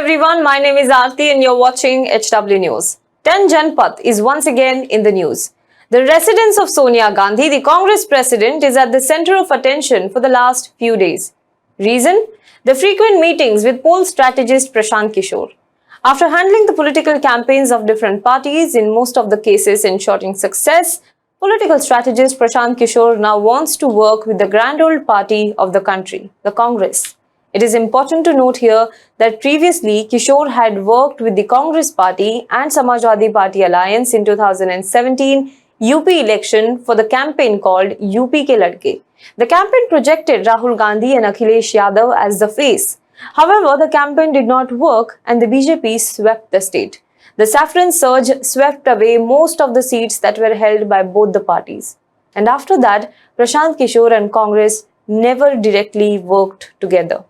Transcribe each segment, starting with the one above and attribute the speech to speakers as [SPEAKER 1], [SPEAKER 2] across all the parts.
[SPEAKER 1] everyone, my name is Aarti and you're watching HW News. 10 Janpath is once again in the news. The residence of Sonia Gandhi, the Congress president, is at the center of attention for the last few days. Reason? The frequent meetings with poll strategist Prashant Kishore. After handling the political campaigns of different parties, in most of the cases ensuring success, political strategist Prashant Kishore now wants to work with the grand old party of the country, the Congress. It is important to note here that previously Kishore had worked with the Congress party and Samajwadi Party alliance in 2017 UP election for the campaign called UP Ke Ladke. The campaign projected Rahul Gandhi and Akhilesh Yadav as the face. However, the campaign did not work and the BJP swept the state. The Saffron surge swept away most of the seats that were held by both the parties. And after that, Prashant Kishore and Congress never directly worked together.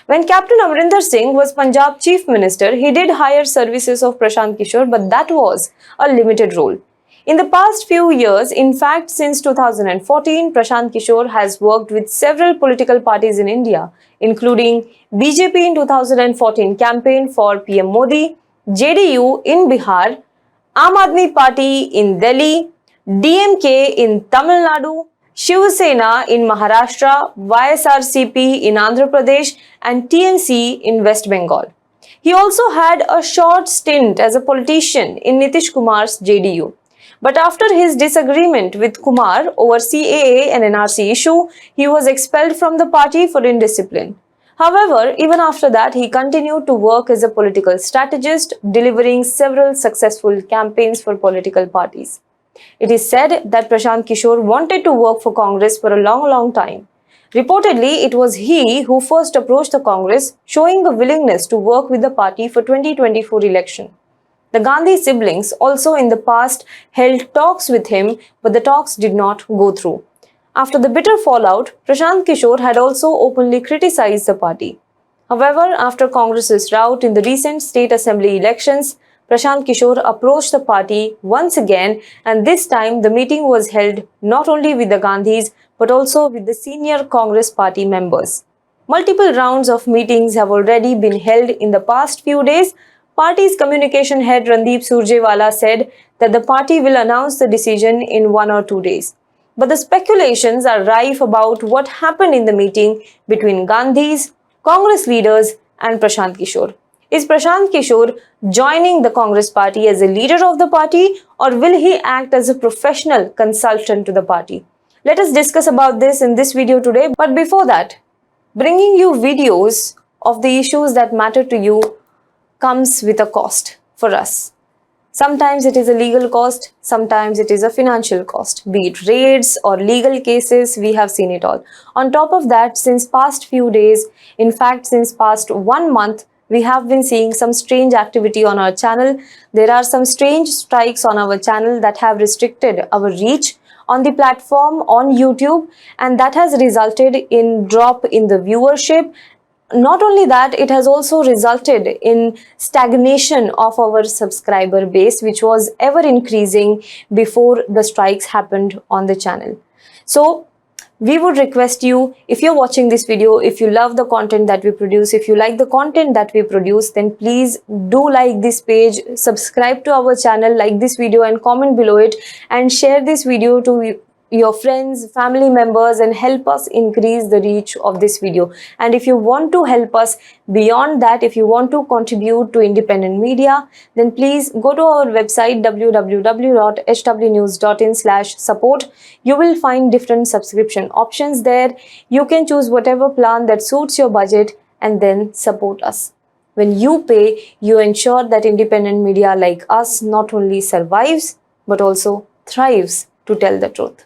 [SPEAKER 1] When Capt Amarinder Singh was Punjab Chief Minister, he did hire services of Prashant Kishore, but that was a limited role. In the past few years, in fact since 2014, Prashant Kishore has worked with several political parties in India, including BJP in 2014 campaign for PM Modi, JDU in Bihar, Aam Aadmi Party in Delhi, DMK in Tamil Nadu, Shiv Sena in Maharashtra, YSRCP in Andhra Pradesh and TMC in West Bengal. He also had a short stint as a politician in Nitish Kumar's JDU. But after his disagreement with Kumar over CAA and NRC issue, he was expelled from the party for indiscipline. However, even after that, he continued to work as a political strategist, delivering several successful campaigns for political parties. It is said that Prashant Kishore wanted to work for Congress for a long time. Reportedly, it was he who first approached the Congress, showing a willingness to work with the party for 2024 election. The Gandhi siblings also in the past held talks with him, but the talks did not go through. After the bitter fallout, Prashant Kishore had also openly criticized the party. However, after Congress's rout in the recent state assembly elections, Prashant Kishore approached the party once again, and this time the meeting was held not only with the Gandhis but also with the senior Congress party members. Multiple rounds of meetings have already been held in the past few days. Party's communication head Randeep Surjewala said that the party will announce the decision in 1 or 2 days. But the speculations are rife about what happened in the meeting between Gandhis, Congress leaders and Prashant Kishore. Is Prashant Kishore joining the Congress party as a leader of the party, or will he act as a professional consultant to the party? Let us discuss about this in this video today. But before that, bringing you videos of the issues that matter to you comes with a cost for us. Sometimes it is a legal cost, sometimes it is a financial cost. Be it raids or legal cases, we have seen it all. On top of that, since past few days, in fact since past 1 month, we have been seeing some strange activity on our channel. There are some strange strikes on our channel that have restricted our reach on the platform on YouTube, and that has resulted in drop in the viewership. Not only that, it has also resulted in stagnation of our subscriber base, which was ever increasing before the strikes happened on the channel. So we would request you, if you're watching this video, if you love the content that we produce, if you like the content that we produce, then please do like this page, subscribe to our channel, like this video and comment below it, and share this video to your friends, family members, and help us increase the reach of this video. And if you want to help us beyond that, if you want to contribute to independent media, then please go to our website www.hwnews.in/support. You will find different subscription options there. You can choose whatever plan that suits your budget and then support us. When you pay, you ensure that independent media like us not only survives but also thrives to tell the truth.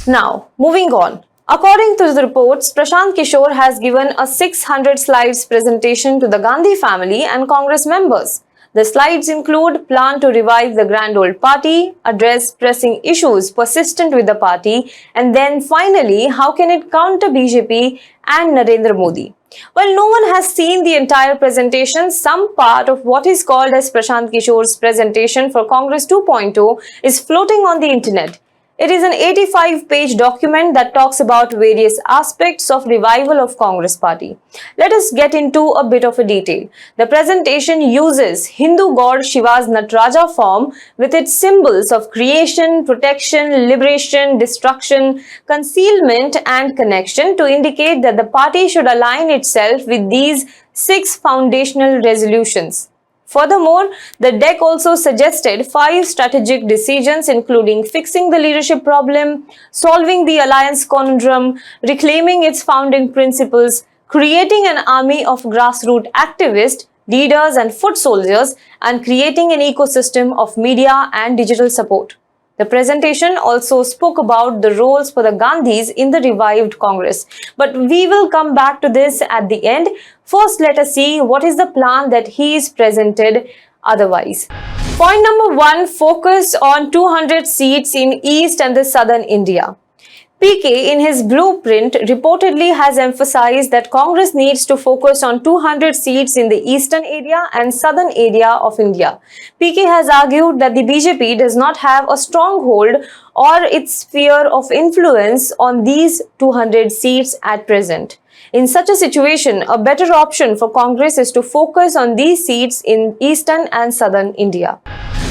[SPEAKER 1] Now, moving on. According to the reports, Prashant Kishore has given a 600 slides presentation to the Gandhi family and Congress members. The slides include plan to revive the grand old party, address pressing issues persistent with the party, and then finally, how can it counter BJP and Narendra Modi. While no one has seen the entire presentation, some part of what is called as Prashant Kishore's presentation for Congress 2.0 is floating on the internet. It is an 85-page document that talks about various aspects of revival of Congress party. Let us get into a bit of a detail. The presentation uses Hindu god Shiva's Nataraja form with its symbols of creation, protection, liberation, destruction, concealment and connection to indicate that the party should align itself with these 6 foundational resolutions. Furthermore, the deck also suggested 5 strategic decisions including fixing the leadership problem, solving the alliance conundrum, reclaiming its founding principles, creating an army of grassroots activists, leaders and foot soldiers, and creating an ecosystem of media and digital support. The presentation also spoke about the roles for the Gandhis in the revived Congress. But we will come back to this at the end. First, let us see what is the plan that he is presented otherwise. Point number 1, focus on 200 seats in East and the Southern India. PK in his blueprint reportedly has emphasized that Congress needs to focus on 200 seats in the eastern area and southern area of India. PK has argued that the BJP does not have a stronghold or its sphere of influence on these 200 seats at present. In such a situation, a better option for Congress is to focus on these seats in eastern and southern India.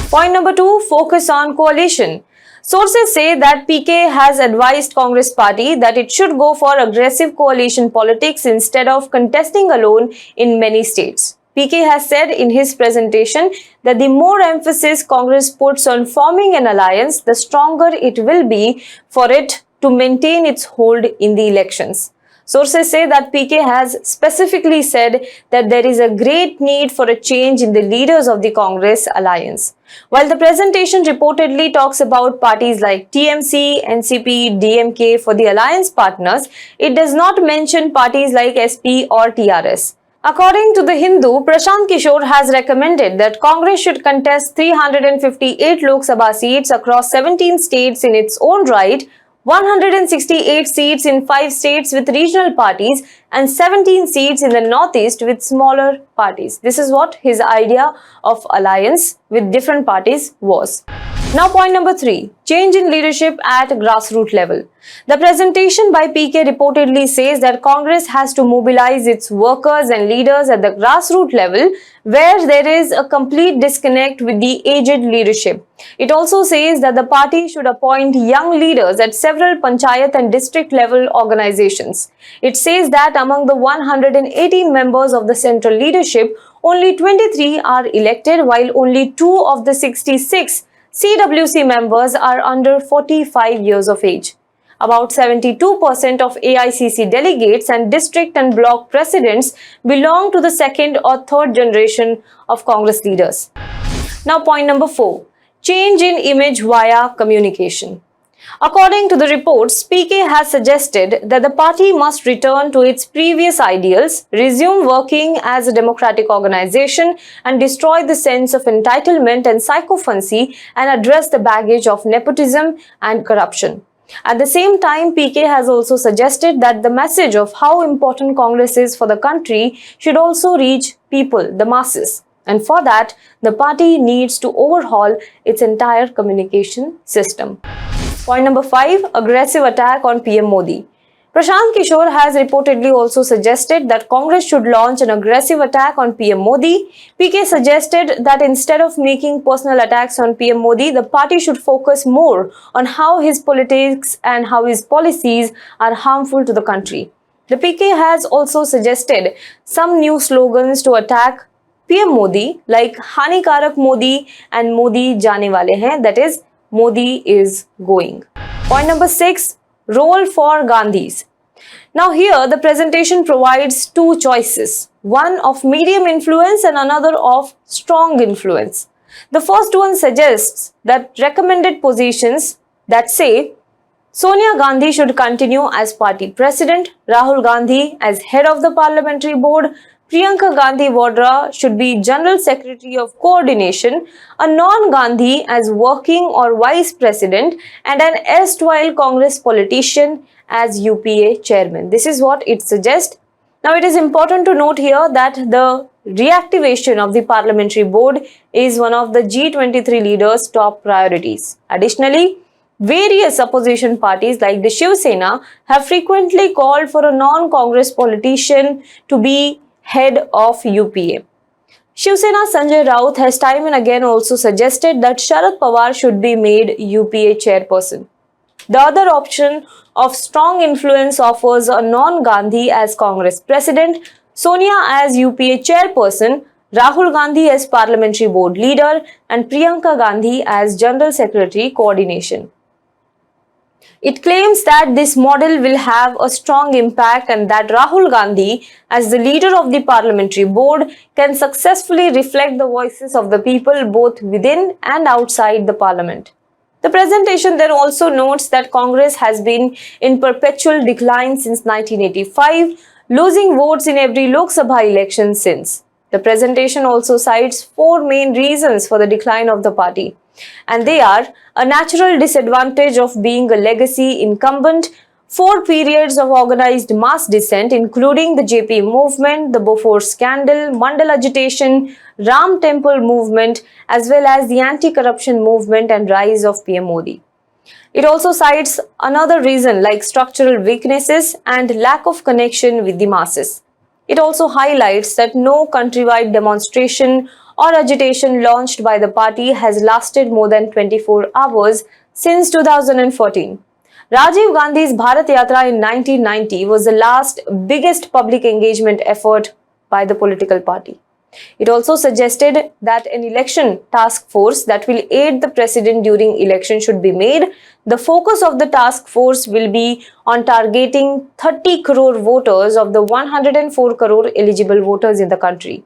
[SPEAKER 1] Point number 2, focus on coalition. Sources say that PK has advised Congress party that it should go for aggressive coalition politics instead of contesting alone in many states. PK has said in his presentation that the more emphasis Congress puts on forming an alliance, the stronger it will be for it to maintain its hold in the elections. Sources say that PK has specifically said that there is a great need for a change in the leaders of the Congress alliance. While the presentation reportedly talks about parties like TMC, NCP, DMK for the alliance partners, it does not mention parties like SP or TRS. According to the Hindu, Prashant Kishore has recommended that Congress should contest 358 Lok Sabha seats across 17 states in its own right, 168 seats in 5 states with regional parties and 17 seats in the northeast with smaller parties. This is what his idea of alliance with different parties was. Now point number 3, change in leadership at grassroots level. The presentation by PK reportedly says that Congress has to mobilize its workers and leaders at the grassroots level where there is a complete disconnect with the aged leadership. It also says that the party should appoint young leaders at several panchayat and district level organizations. It says that among the 118 members of the central leadership, only 23 are elected while only 2 of the 66 CWC members are under 45 years of age. About 72% of AICC delegates and district and block presidents belong to the second or third generation of Congress leaders. Now point number 4, change in image via communication. According to the reports, PK has suggested that the party must return to its previous ideals, resume working as a democratic organization, and destroy the sense of entitlement and sycophancy and address the baggage of nepotism and corruption. At the same time, PK has also suggested that the message of how important Congress is for the country should also reach people, the masses. And for that, the party needs to overhaul its entire communication system. Point number 5, aggressive attack on PM Modi. Prashant Kishor has reportedly also suggested that Congress should launch an aggressive attack on PM Modi. PK suggested that instead of making personal attacks on PM Modi, the party should focus more on how his politics and how his policies are harmful to the country. The PK has also suggested some new slogans to attack PM Modi like Hanikarak Modi and Modi Jaane Wale Hain, that is, Modi is going. Point number 6, role for Gandhis. Now here the presentation provides 2 choices, one of medium influence and another of strong influence. The first one suggests that recommended positions that say Sonia Gandhi should continue as party president, Rahul Gandhi as head of the parliamentary board, Priyanka Gandhi Vadra should be General Secretary of Coordination, a non-Gandhi as working or vice president, and an erstwhile Congress politician as UPA chairman. This is what it suggests. Now it is important to note here that the reactivation of the parliamentary board is one of the G23 leaders' top priorities. Additionally, Various opposition parties like the Shiv Sena have frequently called for a non-Congress politician to be head of UPA. Shiv Sena Sanjay Raut has time and again also suggested that Sharad Pawar should be made UPA chairperson. The other option of strong influence offers a non-Gandhi as Congress president, Sonia as UPA chairperson, Rahul Gandhi as parliamentary board leader, and Priyanka Gandhi as general secretary coordination. It claims that this model will have a strong impact and that Rahul Gandhi, as the leader of the parliamentary board, can successfully reflect the voices of the people both within and outside the parliament. The presentation then also notes that Congress has been in perpetual decline since 1985, losing votes in every Lok Sabha election since. The presentation also cites 4 main reasons for the decline of the party, and they are a natural disadvantage of being a legacy incumbent, 4 periods of organized mass dissent including the JP movement, the Bofors scandal, Mandal agitation, Ram Temple movement, as well as the anti-corruption movement and rise of PM Modi. It also cites another reason like structural weaknesses and lack of connection with the masses. It also highlights that no countrywide demonstration or agitation launched by the party has lasted more than 24 hours since 2014. Rajiv Gandhi's Bharat Yatra in 1990 was the last biggest public engagement effort by the political party. It also suggested that an election task force that will aid the president during election should be made. The focus of the task force will be on targeting 30 crore voters of the 104 crore eligible voters in the country.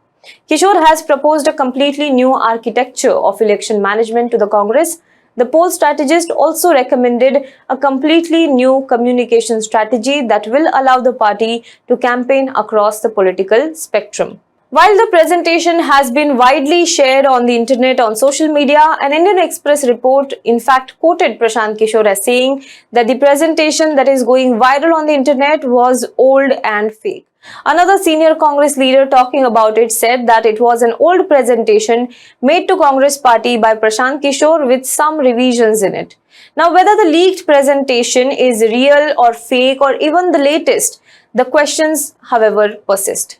[SPEAKER 1] Kishore has proposed a completely new architecture of election management to the Congress. The poll strategist also recommended a completely new communication strategy that will allow the party to campaign across the political spectrum. While the presentation has been widely shared on the internet on social media, an Indian Express report in fact quoted Prashant Kishor as saying that the presentation that is going viral on the internet was old and fake. Another senior Congress leader talking about it said that it was an old presentation made to Congress party by Prashant Kishor with some revisions in it. Now, whether the leaked presentation is real or fake or even the latest, the questions, however, persist.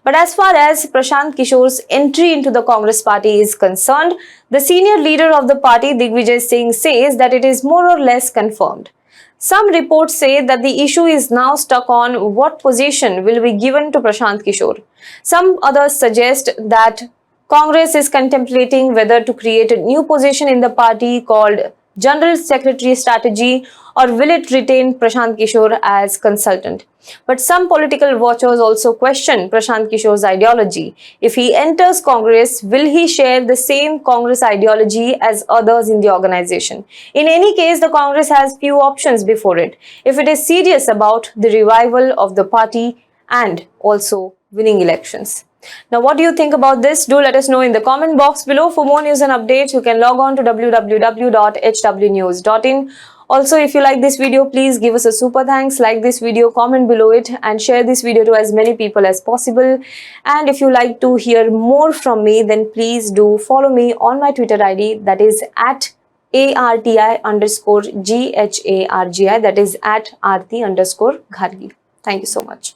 [SPEAKER 1] But as far as Prashant Kishor's entry into the Congress party is concerned, the senior leader of the party, Digvijay Singh, says that it is more or less confirmed. Some reports say that the issue is now stuck on what position will be given to Prashant Kishor. Some others suggest that Congress is contemplating whether to create a new position in the party called General Secretary Strategy, or will it retain Prashant Kishor as consultant? But some political watchers also question Prashant Kishor's ideology. If he enters Congress, will he share the same Congress ideology as others in the organization? In any case, the Congress has few options before it if it is serious about the revival of the party and also winning elections. Now, what do you think about this? Do let us know in the comment box below. For more news and updates, you can log on to www.hwnews.in. Also, if you like this video, please give us a super thanks, like this video, comment below it and share this video to as many people as possible. And if you like to hear more from me, then please do follow me on my Twitter ID, that is at ARTI_GHARGI, that is at Aarti_Ghargi. Thank you so much.